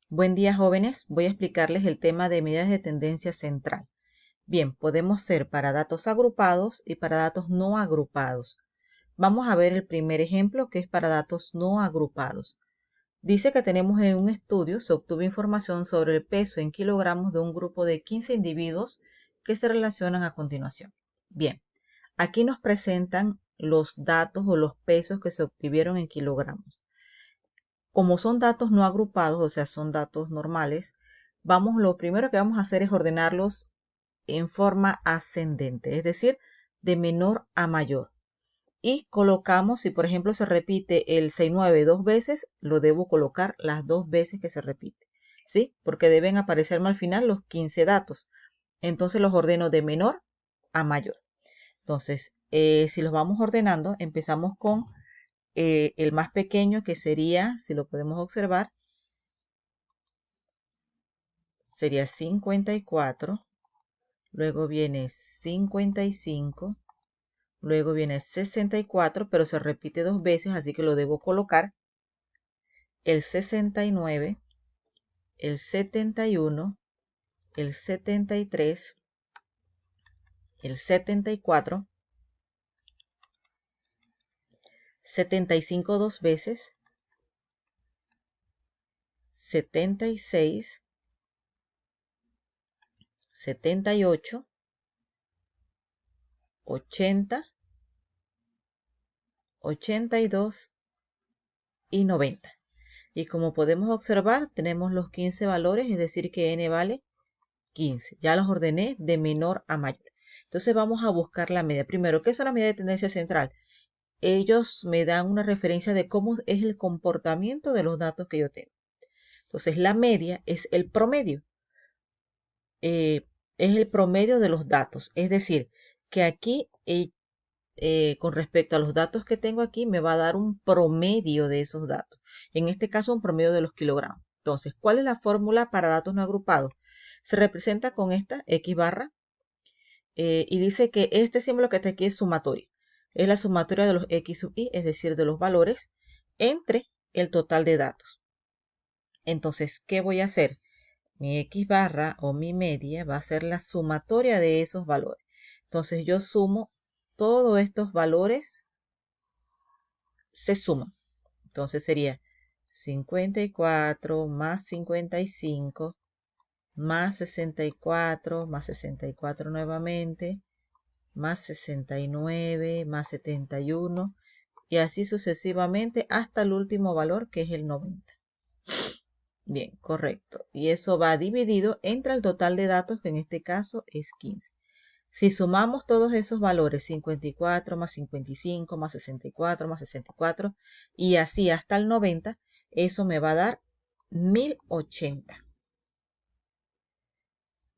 Buen día, jóvenes. Voy a explicarles el tema de medidas de tendencia central. Bien, podemos ser para datos agrupados y para datos no agrupados. Vamos a ver el primer ejemplo, que es para datos no agrupados. Dice que tenemos en un estudio, se obtuvo información sobre el peso en kilogramos de un grupo de 15 individuos que se relacionan a continuación. Bien, aquí nos presentan los datos o los pesos que se obtuvieron en kilogramos. Como son datos no agrupados, o sea, son datos normales, lo primero que vamos a hacer es ordenarlos en forma ascendente, es decir, de menor a mayor. Y colocamos, si por ejemplo se repite el 69 dos veces, lo debo colocar las dos veces que se repite, ¿sí? Porque deben aparecerme al final los 15 datos. Entonces los ordeno de menor a mayor. Entonces, si los vamos ordenando, empezamos con el más pequeño, que sería, si lo podemos observar, sería 54, luego viene 55, luego viene 64, pero se repite dos veces, así que lo debo colocar, el 69, el 71, el 73, el 74, 75 dos veces, 76, 78, 80, 82 y 90. Y como podemos observar, tenemos los 15 valores, es decir que n vale 15. Ya los ordené de menor a mayor. Entonces vamos a buscar la media. Primero, ¿qué es la medida de tendencia central? Ellos me dan una referencia de cómo es el comportamiento de los datos que yo tengo. Entonces la media es el promedio. Es el promedio de los datos. Es decir, que aquí con respecto a los datos que tengo aquí, me va a dar un promedio de esos datos. En este caso, un promedio de los kilogramos. Entonces, ¿cuál es la fórmula para datos no agrupados? Se representa con esta X barra y dice que este símbolo que está aquí es sumatorio. Es la sumatoria de los X sub Y, es decir, de los valores, entre el total de datos. Entonces, ¿qué voy a hacer? Mi X barra o mi media va a ser la sumatoria de esos valores. Entonces, yo sumo todos estos valores, se suman. Entonces sería 54 más 55 más 64 más 64 nuevamente, más 69 más 71 y así sucesivamente hasta el último valor, que es el 90. Bien, correcto. Y eso va dividido entre el total de datos, que en este caso es 15. Si sumamos todos esos valores, 54 más 55 más 64 más 64 y así hasta el 90, eso me va a dar 1080.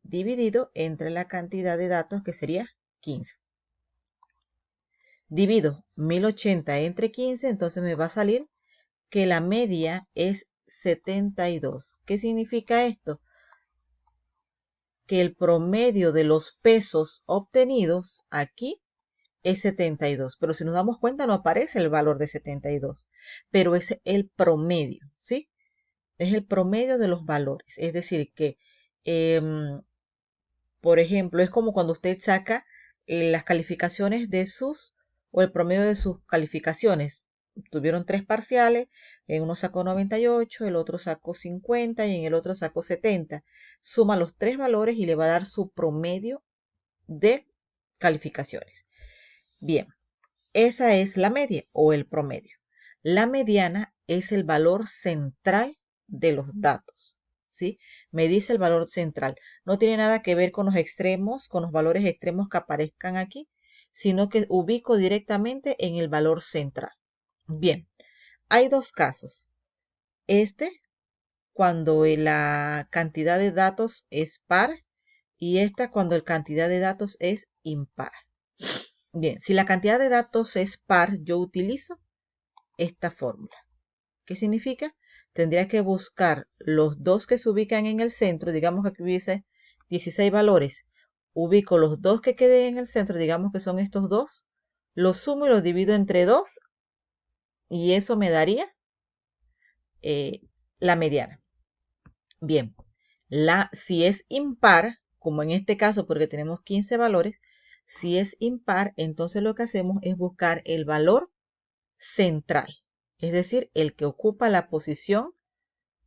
Dividido entre la cantidad de datos, que sería 15. Divido 1080 entre 15, entonces me va a salir que la media es 72. ¿Qué significa esto? Que el promedio de los pesos obtenidos aquí es 72, pero si nos damos cuenta no aparece el valor de 72, pero es el promedio, ¿sí? Es el promedio de los valores, es decir que, por ejemplo, es como cuando usted saca las calificaciones o el promedio de sus calificaciones. Tuvieron tres parciales, en uno sacó 98, el otro sacó 50 y en el otro sacó 70. Suma los tres valores y le va a dar su promedio de calificaciones. Bien, esa es la media o el promedio. La mediana es el valor central de los datos, ¿sí? Me dice el valor central. No tiene nada que ver con los extremos, con los valores extremos que aparezcan aquí, sino que ubico directamente en el valor central. Bien, hay dos casos. Este, cuando la cantidad de datos es par, y esta cuando la cantidad de datos es impar. Bien, si la cantidad de datos es par, yo utilizo esta fórmula. ¿Qué significa? Tendría que buscar los dos que se ubican en el centro. Digamos que aquí hubiese 16 valores. Ubico los dos que queden en el centro, digamos que son estos dos. Los sumo y los divido entre 2 y eso me daría la mediana. Bien, si es impar, como en este caso porque tenemos 15 valores, si es impar, entonces lo que hacemos es buscar el valor central, es decir, el que ocupa la posición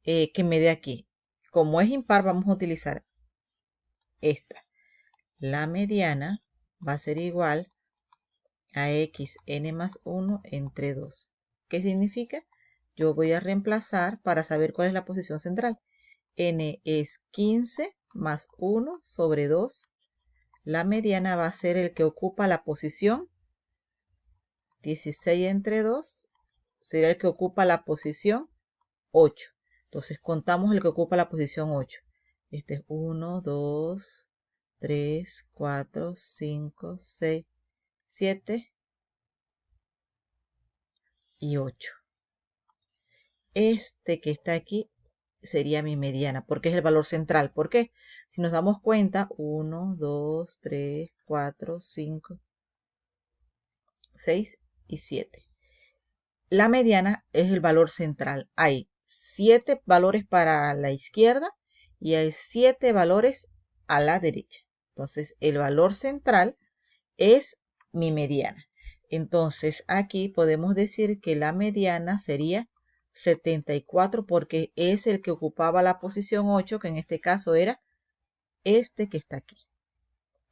que me dé aquí. Como es impar, vamos a utilizar esta. La mediana va a ser igual a xn más 1 entre 2. ¿Qué significa? Yo voy a reemplazar para saber cuál es la posición central. N es 15 más 1 sobre 2. La mediana va a ser el que ocupa la posición 16 entre 2. Sería el que ocupa la posición 8. Entonces contamos el que ocupa la posición 8. Este es 1, 2, 3, 4, 5, 6, 7 y 8. Este que está aquí sería mi mediana, porque es el valor central. ¿Por qué? Si nos damos cuenta, 1, 2, 3, 4, 5, 6 y 7. La mediana es el valor central. Hay 7 valores para la izquierda y hay 7 valores a la derecha. Entonces, el valor central es mi mediana. Entonces, aquí podemos decir que la mediana sería 74 porque es el que ocupaba la posición 8, que en este caso era este que está aquí.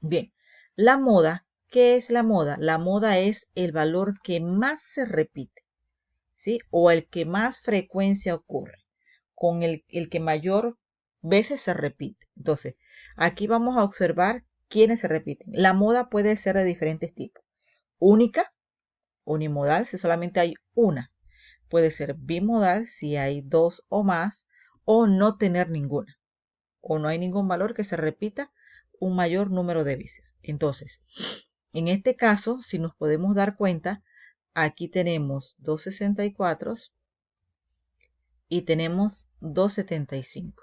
Bien, la moda, ¿qué es la moda? La moda es el valor que más se repite, ¿sí? O el que más frecuencia ocurre, con el que mayor veces se repite. Entonces, aquí vamos a observar quiénes se repiten. La moda puede ser de diferentes tipos. Única, unimodal, si solamente hay una. Puede ser bimodal si hay dos o más, o no tener ninguna, o no hay ningún valor que se repita un mayor número de veces. Entonces, en este caso, si nos podemos dar cuenta, aquí tenemos 264 y tenemos 275.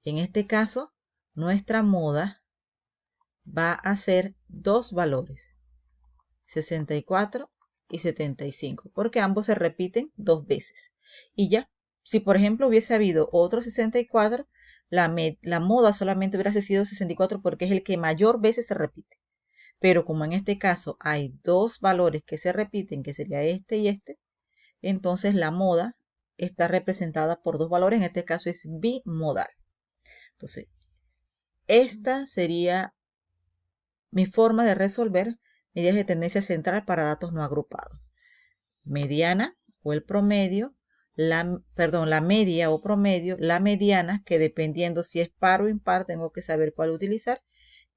En este caso, nuestra moda va a ser dos valores, 64 y 75, porque ambos se repiten dos veces. Y ya, si por ejemplo hubiese habido otro 64, la moda solamente hubiera sido 64 porque es el que mayor veces se repite. Pero como en este caso hay dos valores que se repiten, que sería este y este, entonces la moda está representada por dos valores, en este caso es bimodal. Entonces, esta sería mi forma de resolver medidas de tendencia central para datos no agrupados. Mediana o el promedio, la media o promedio, la mediana, que dependiendo si es par o impar, tengo que saber cuál utilizar,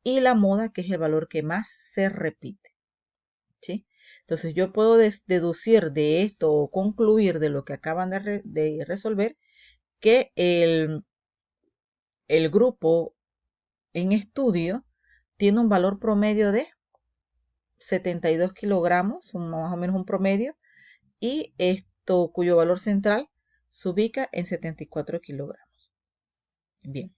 y la moda, que es el valor que más se repite. ¿Sí? Entonces yo puedo deducir de esto o concluir de lo que acaban de resolver que el grupo en estudio tiene un valor promedio de 72 kilogramos, más o menos un promedio, y esto cuyo valor central se ubica en 74 kilogramos. Bien,